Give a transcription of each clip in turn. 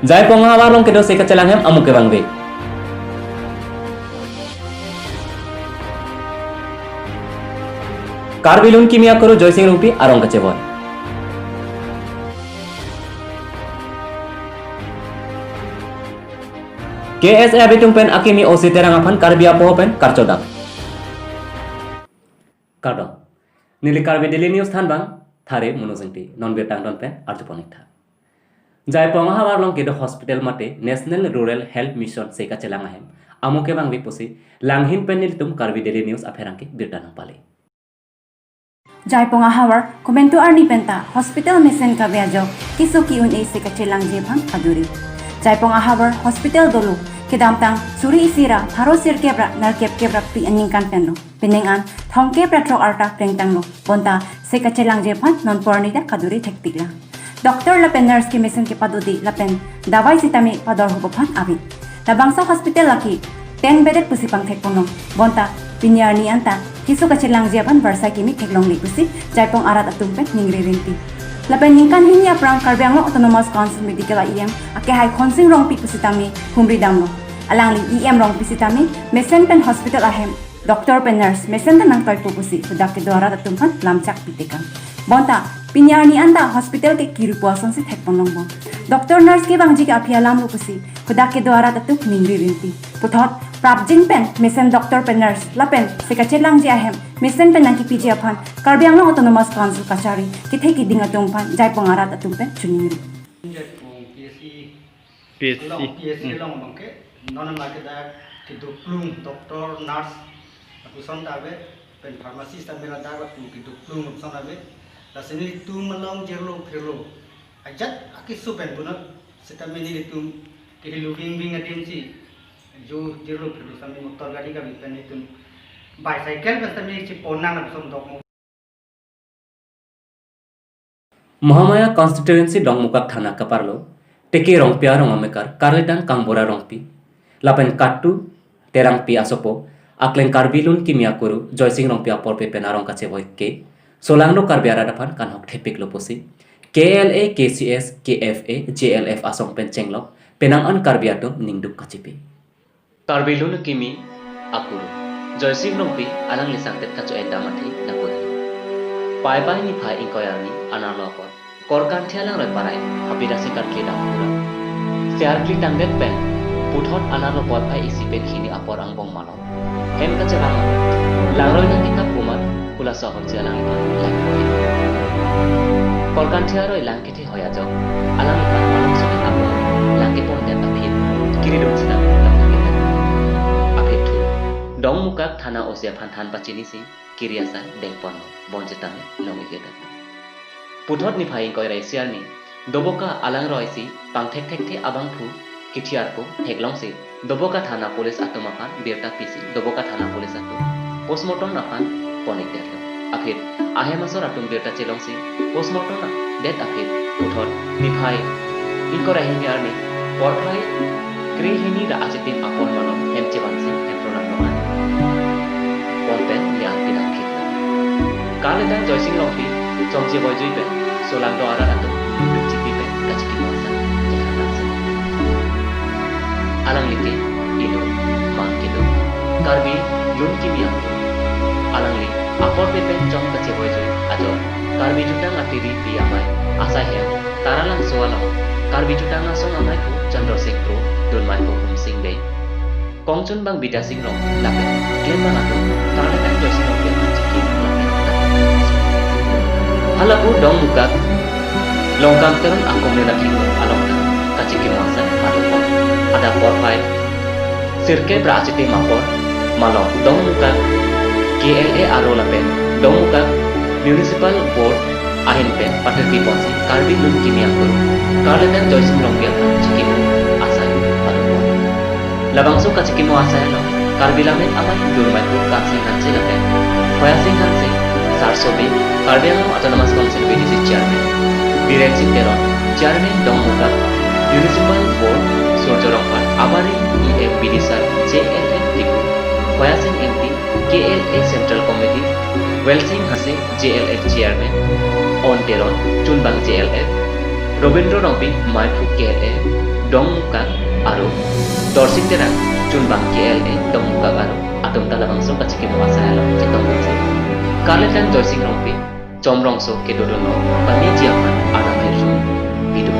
Jai ponga warong kedo se kacelang hem amu ke bangbe. Karbilun kimia koro Joy Singh Rumpi arong kaceboy. KSA bitung pen akimi osi terang apan karbia poho pen karcodak. Kardong. Nili karbi daily news than bang thare munozengti non betang don pen arjuponik tha. Jai ponga warong kedo hospital mate National Rural Health Mission se kacelang hem amu ke bangbe posi langhin pen nil tum karbi daily news aferang ke birdanang pale. Jaipong ahawar komento arni penta hospital mesen ka beajo kiso ki un se kacelang jebang aduri. Jaipong ahawar hospital dolu kedamtang suri isira tharo sir kebra nar kebra pi aningkan penno piningan thongke pratrok arta prengtang no ponta se kacelang jebang non porni da kaduri thektikla. Doktor lapen nurse ki mesen ke padudi lapen dawai sitami pador hubophan abi. Labangsa hospital laki 10 bedded pusipang thekpono bonta pinyarni anta kiso kacelang japan versa kimi theklong likusi jaipong arat atumpen ningri rinti lapen ningkan hinya prang karbiang autonomous council medical IM ake hai khonsing rong pi pusitami humri damno alang li IM rong pisitami mesen pen hospital ahem doktor pen nurse mesen tanang toy pupusi sudak ke dwara atumpan lamchak pitekam bonta pinyarni anda hospital ke kiru puason si thekponong bo doktor nurse ke bangji ke apia lam pupusi sudak ke dwara atuk ningri rinti puthot Prabjin pen mesen doktor pen nurse lapen sekacelang ji ahem mesen pen nangki piji aphan karbiang long autonomous council kachari kithe ki dinga tungpan jai pongarat atumpen chuningri PSC long bangke non market da kitu plum doktor nurse apuson dabe pen pharmacist amela da tu kitu plum apuson dabe la sini tu malong jerlo phirlo ajat akisu pen bunat setamini tu kilu bing atinsi जो जेरो फिर समी motor गाड़ी का भी करने तुम bicycle पर समी चिपोना ना पसंद दो Mahamaya constituency dong mukak thana kaparlo teke rong pia rong amekar karledan kangbora rong pi lapen kattu terang pi asopo aklen karbilun kimia kuru Joy Singh rong pia por pe penarong kache boy ke solangno karbiara dapan kanhok thepik loposi KLA KCS KFA JLF asong pen chenglok penang an karbiato ningduk kachipi Karbilun kimi akuru Joy Singh rompi alang lisang tet kacu enda mati nakuri pai pai ni phai inkoyarni analo apor korkan thialang roi parai habira se karki damura siar kli tangdet pen puthot analo pot phai isi pen khini apor ang bong malo hen kache langroi na kita pumat kula sohor jalang lang korkan thiaroi lang kiti hoya jok alang ipan malong sone apor lang ke pon den aphin kiri dong sidang dong mukak thana osia phan pachini si kiriasa dengpon bonjetame longi geda puthot ni phai koi raisiar ni doboka alang roisi pangthek thek the abang phu kithiar ko heglong si doboka thana police atoma phan berta pisi doboka thana police atu postmortem na phan ponik derlo akhir ahe masor atum berta chelong si postmortem na det akhir puthot ni phai inko rahiar ni por phai krihini da achitin apon mano hemche bansi efronan roman konten yang tidak kita. Kali dan Joy Singh rompi, jongje boy joy pen, solang do ara atu, cipi pen, kaciki masa, jangan nasa. Alang liki, ilu, mang kidu, karbi, lun kimia. Alang li, apor pe pen jong kace boy joy, ajo, karbi jutang atiri pi amai, asa hem, taralang soalang, karbi jutang asong amai ku, Chandra Singh Pro, dun mai ku Singh Bay. Kongchun bang bida sing rong lapen gen bang atu karena kan Joy Singh rong yang ciki lapen halaku dong muka longkam terun aku melaki along kaciki masa along ada por pai sirke beraciti mapor malong dong muka KLA aro lapen dong muka municipal board ahin pen pater pi ponsi karbi lun kimia kuru karena kan Joy Singh rong yang ciki asai labangso kaciki mo asaya lo karbilamen amai durmai ku kansing hanse lapen hoyasing hanse sarsobe karbilang autonomous council BDC chairman Biren Singh Teron chairman dongmuka municipal board sorjorongpan abari EM BDC JLF tiku hoyasing MP KLA central committee Welsing hase JLF chairman on Teron chunbang JLF Robindro Rompi Maipu KLA dong muka aro dorsing terang chunbang KLA dong muka aro atom talabangso kachiki mawasaya lo chitong dongsi Kaletan dorsing rompi chomrongso ke dodono pami jiapan adam herju bidu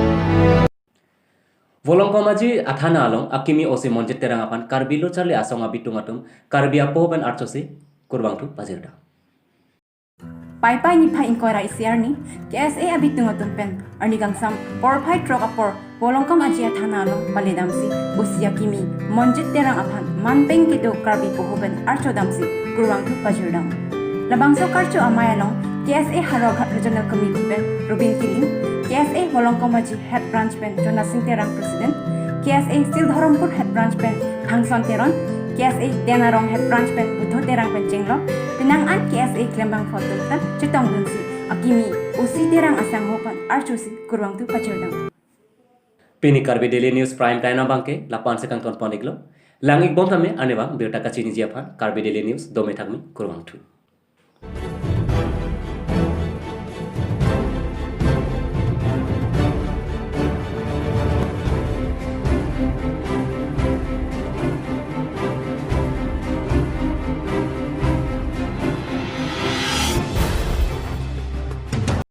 Volongkomaji athana along akimi osi monjit terang apan karbilo charli asonga bitungatum karbia poben archosi kurbangtu pazirda Pai ni pai inkoira isiarni KSA abitungatun pen arni gangsam por pai trokapor volongkom aji athana along palidamsi usia kimi monjit terang apan manpeng kido karbi pohoben archodamsi kurbangtu pazirdam Labangso karcho amayalong KSA Haroghat Regional Committee pen Rubin Kiling KSA Volongkomaji Head Branch pen Jonas Singh Terang President KSA Sildharampur Head Branch pen Khangson Teron KSA Denarong Head Branch pen Budho Terang pen Chenglok Pinangan KSA Klembang Fotuntan Chitong Dunsi Akimi Usi Terang Asang Hopan Archusi Kurwang tu Pacherdang Pini Karbi Daily News Prime Time bangke lapan sekang ton poniglo langik bom tame anebang berta kachini jiapan Karbi Daily News dome thakmi kurwang tu